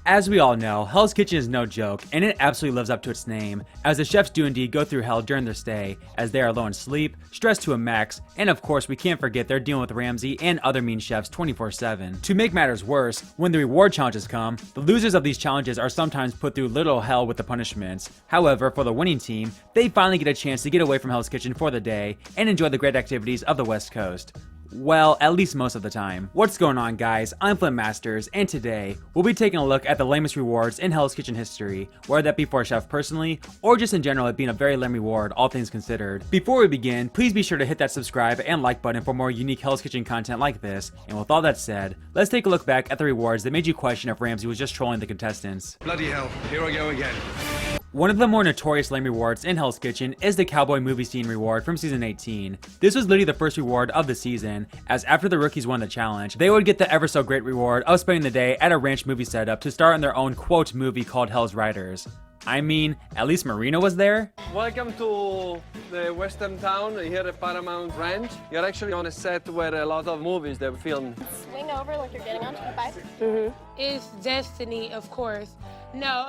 As we all know, Hell's Kitchen is no joke, and it absolutely lives up to its name, as the chefs do indeed go through hell during their stay, as they are low in sleep, stressed to a max, and of course we can't forget they're dealing with Ramsay and other mean chefs 24/7. To make matters worse, when the reward challenges come, the losers of these challenges are sometimes put through literal hell with the punishments. However, for the winning team, they finally get a chance to get away from Hell's Kitchen for the day, and enjoy the great activities of the West Coast. Well, at least most of the time. What's going on, guys? I'm FlynnMasters, and today, we'll be taking a look at the lamest rewards in Hell's Kitchen history, whether that be for a chef personally, or just in general it being a very lame reward, all things considered. Before we begin, please be sure to hit that subscribe and like button for more unique Hell's Kitchen content like this, and with all that said, let's take a look back at the rewards that made you question if Ramsay was just trolling the contestants. Bloody hell, here I go again. One of the more notorious lame rewards in Hell's Kitchen is the cowboy movie scene reward from season 18. This was literally the first reward of the season, as after the rookies won the challenge, they would get the ever so great reward of spending the day at a ranch movie setup to star in their own quote movie called Hell's Riders. I mean, at least Marina was there. Welcome to the western town here at Paramount Ranch. You're actually on a set where a lot of movies they filmed. Swing over like you're getting onto the bike. It's destiny, of course. No,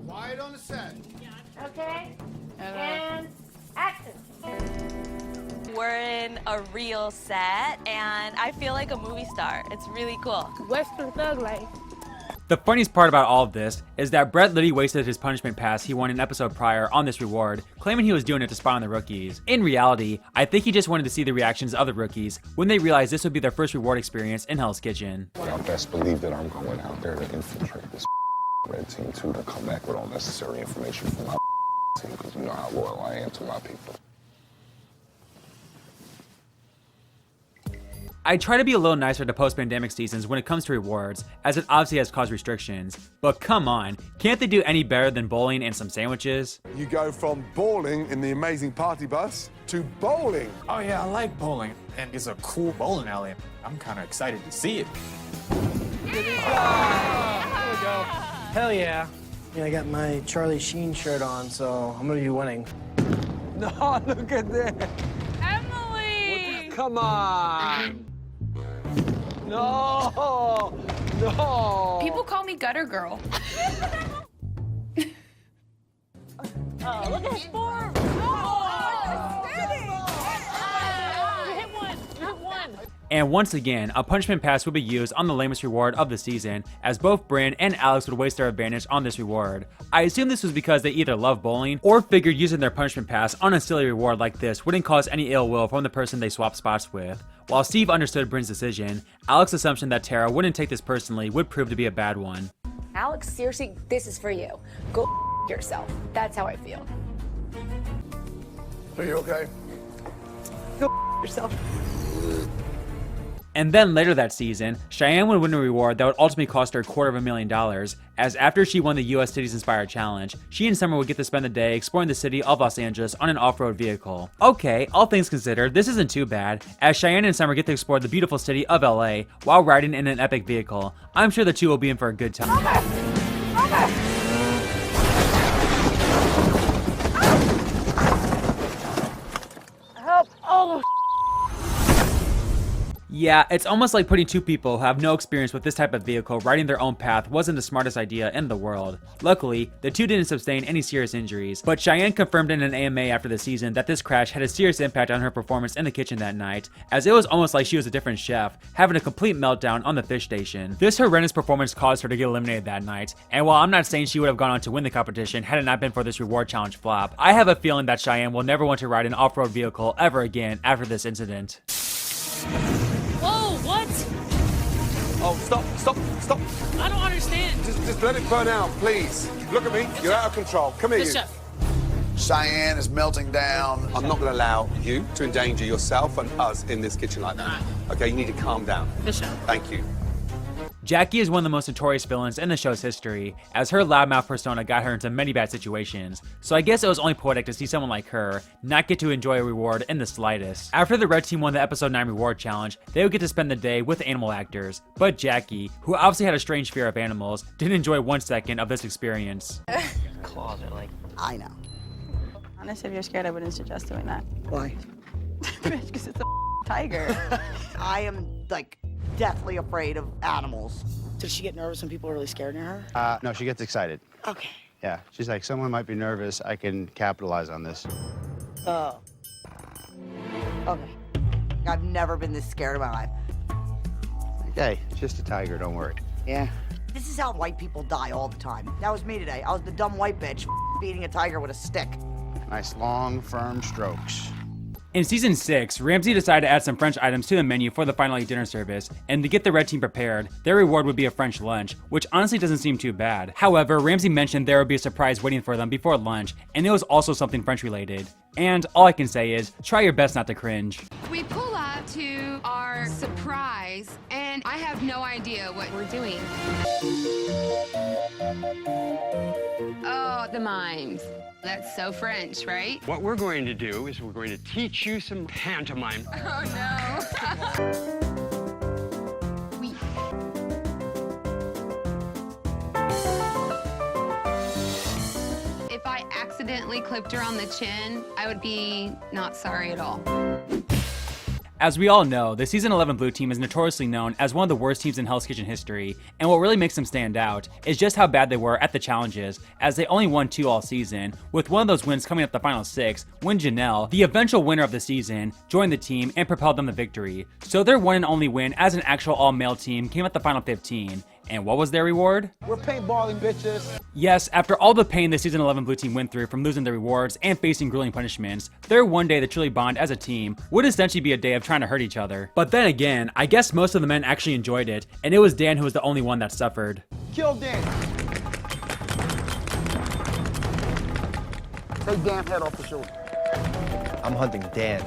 Quiet on the set. Okay. And action. We're in a real set, and I feel like a movie star. It's really cool. Western thug life. The funniest part about all of this is that Brett literally wasted his punishment pass he won an episode prior on this reward, claiming he was doing it to spy on the rookies. In reality, I think he just wanted to see the reactions of the rookies when they realized this would be their first reward experience in Hell's Kitchen. Y'all best believe that I'm going out there to infiltrate this red team too, to come back with all necessary information from my team, because you know how loyal I am to my people. I try to be a little nicer to post-pandemic seasons when it comes to rewards, as it obviously has caused restrictions. But come on, can't they do any better than bowling and some sandwiches? You go from bowling in the amazing party bus to bowling. Oh yeah, I like bowling, and it's a cool bowling alley. I'm kind of excited to see it. Hell yeah. Yeah, I got my Charlie Sheen shirt on, so I'm gonna be winning. No, look at that. Emily! Come on. No, no. People call me gutter girl. Oh, look at his form. And once again, a punishment pass would be used on the lamest reward of the season, as both Bryn and Alex would waste their advantage on this reward. I assume this was because they either love bowling, or figured using their punishment pass on a silly reward like this wouldn't cause any ill will from the person they swapped spots with. While Steve understood Bryn's decision, Alex's assumption that Tara wouldn't take this personally would prove to be a bad one. Alex, seriously, this is for you. Go yourself. That's how I feel. Are you okay? Go yourself. And then later that season, Cheyenne would win a reward that would ultimately cost her $250,000, as after she won the US Cities Inspired Challenge, she and Summer would get to spend the day exploring the city of Los Angeles on an off-road vehicle. Okay, all things considered, this isn't too bad, as Cheyenne and Summer get to explore the beautiful city of LA while riding in an epic vehicle. I'm sure the two will be in for a good time. Help. Oh. Yeah, it's almost like putting two people who have no experience with this type of vehicle riding their own path wasn't the smartest idea in the world. Luckily, the two didn't sustain any serious injuries, but Cheyenne confirmed in an AMA after the season that this crash had a serious impact on her performance in the kitchen that night, as it was almost like she was a different chef, having a complete meltdown on the fish station. This horrendous performance caused her to get eliminated that night, and while I'm not saying she would have gone on to win the competition had it not been for this reward challenge flop, I have a feeling that Cheyenne will never want to ride an off-road vehicle ever again after this incident. Whoa, what? Oh, stop. I don't understand. Just let it burn out, please. Look at me. You're out of control. Come here, you. Chef. Cheyenne is melting down. I'm not going to allow you to endanger yourself and us in this kitchen like that. Okay, you need to calm down. Bishop. Thank you. Jackie is one of the most notorious villains in the show's history, as her loudmouth persona got her into many bad situations, so I guess it was only poetic to see someone like her not get to enjoy a reward in the slightest. After the red team won the episode 9 reward challenge, they would get to spend the day with animal actors, but Jackie, who obviously had a strange fear of animals, didn't enjoy 1 second of this experience. Claws are like... I know. Honestly, if you're scared, I wouldn't suggest doing that. Why? Because it's a tiger. I am, like, deathly afraid of animals. Does she get nervous when people are really scared near her? No, she gets excited. Okay. Yeah, she's like, someone might be nervous. I can capitalize on this. Oh. Okay. I've never been this scared in my life. Hey, it's just a tiger, don't worry. Yeah. This is how white people die all the time. That was me today. I was the dumb white bitch beating a tiger with a stick. Nice, long, firm strokes. In season 6, Ramsay decided to add some French items to the menu for the final 8 dinner service, and to get the red team prepared, their reward would be a French lunch, which honestly doesn't seem too bad. However, Ramsay mentioned there would be a surprise waiting for them before lunch, and it was also something French related. And all I can say is, try your best not to cringe. We pull up to our surprise, and I have no idea what we're doing. Oh, the mimes. That's so French, right? What we're going to do is we're going to teach you some pantomime. Oh, no. Oui. If I accidentally clipped her on the chin, I would be not sorry at all. As we all know, the Season 11 Blue Team is notoriously known as one of the worst teams in Hell's Kitchen history, and what really makes them stand out is just how bad they were at the challenges, as they only won 2 all season, with one of those wins coming up the final 6, when Janelle, the eventual winner of the season, joined the team and propelled them to victory. So their one and only win as an actual all-male team came at the final 15. And what was their reward? We're paintballing, bitches. Yes, after all the pain the Season 11 Blue Team went through from losing their rewards and facing grueling punishments, their one day to truly bond as a team would essentially be a day of trying to hurt each other. But then again, I guess most of the men actually enjoyed it, and it was Dan who was the only one that suffered. Kill Dan. Take Dan's head off the shoulder. I'm hunting Dan.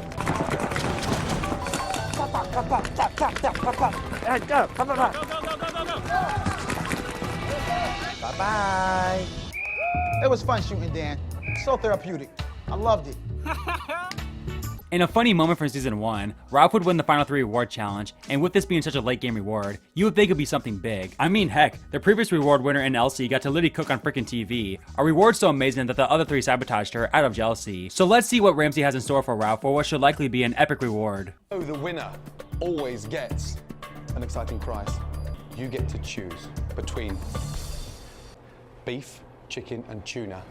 Bye-bye. It was fun shooting Dan. So therapeutic. I loved it. In a funny moment from Season 1, Ralph would win the final 3 reward challenge, and with this being such a late game reward, you would think it'd be something big. I mean, heck, the previous reward winner in Elsie got to literally cook on freaking TV, a reward so amazing that the other 3 sabotaged her out of jealousy. So let's see what Ramsay has in store for Ralph for what should likely be an epic reward. So the winner always gets an exciting prize. You get to choose between beef, chicken, and tuna.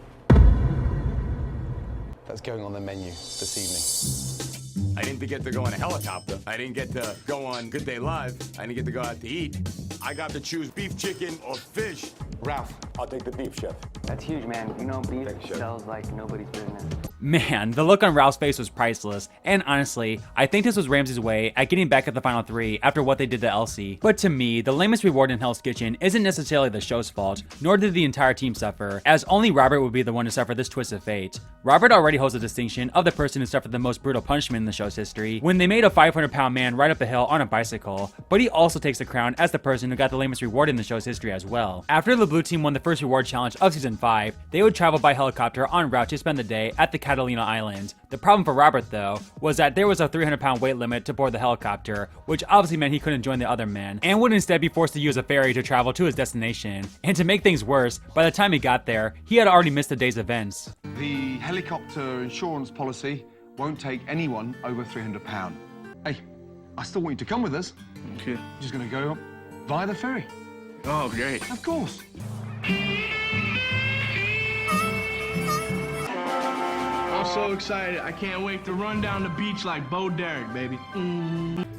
That's going on the menu this evening. I didn't get to go on a helicopter. I didn't get to go on Good Day Live. I didn't get to go out to eat. I got to choose beef, chicken, or fish. Ralph, I'll take the beef, chef. That's huge, man. You know, beef sells like nobody's business. Man, the look on Ralph's face was priceless, and honestly, I think this was Ramsay's way at getting back at the final 3 after what they did to Elsie. But to me, the lamest reward in Hell's Kitchen isn't necessarily the show's fault, nor did the entire team suffer, as only Robert would be the one to suffer this twist of fate. Robert already holds the distinction of the person who suffered the most brutal punishment in the show's history, when they made a 500-pound man ride up a hill on a bicycle, but he also takes the crown as the person who got the lamest reward in the show's history as well. After the Blue Team won the first reward challenge of Season 5, they would travel by helicopter en route to spend the day at the Catalina Island. The problem for Robert, though, was that there was a 300-pound weight limit to board the helicopter, which obviously meant he couldn't join the other men, and would instead be forced to use a ferry to travel to his destination. And to make things worse, by the time he got there, he had already missed the day's events. The helicopter insurance policy won't take anyone over £300. Hey, I still want you to come with us. Okay. You're just going to go up via the ferry. Oh, great. Of course. I'm so excited. I can't wait to run down the beach like Bo Derek, baby.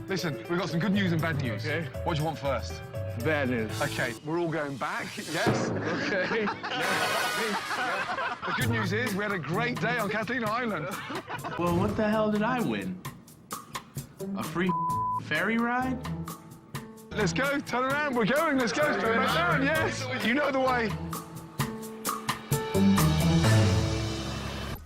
Listen, we've got some good news and bad news. Okay. What do you want first? Bad news. Okay, we're all going back, yes? Okay. The good news is we had a great day on Catalina Island. Well, what the hell did I win? A free ferry ride? Let's go, turn around, we're going, let's go, straight back down, yes. You know the way.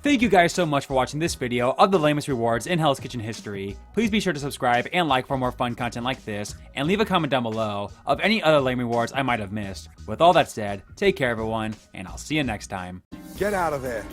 Thank you guys so much for watching this video of the lamest rewards in Hell's Kitchen history. Please be sure to subscribe and like for more fun content like this, and leave a comment down below of any other lame rewards I might have missed. With all that said, take care everyone, and I'll see you next time. Get out of there.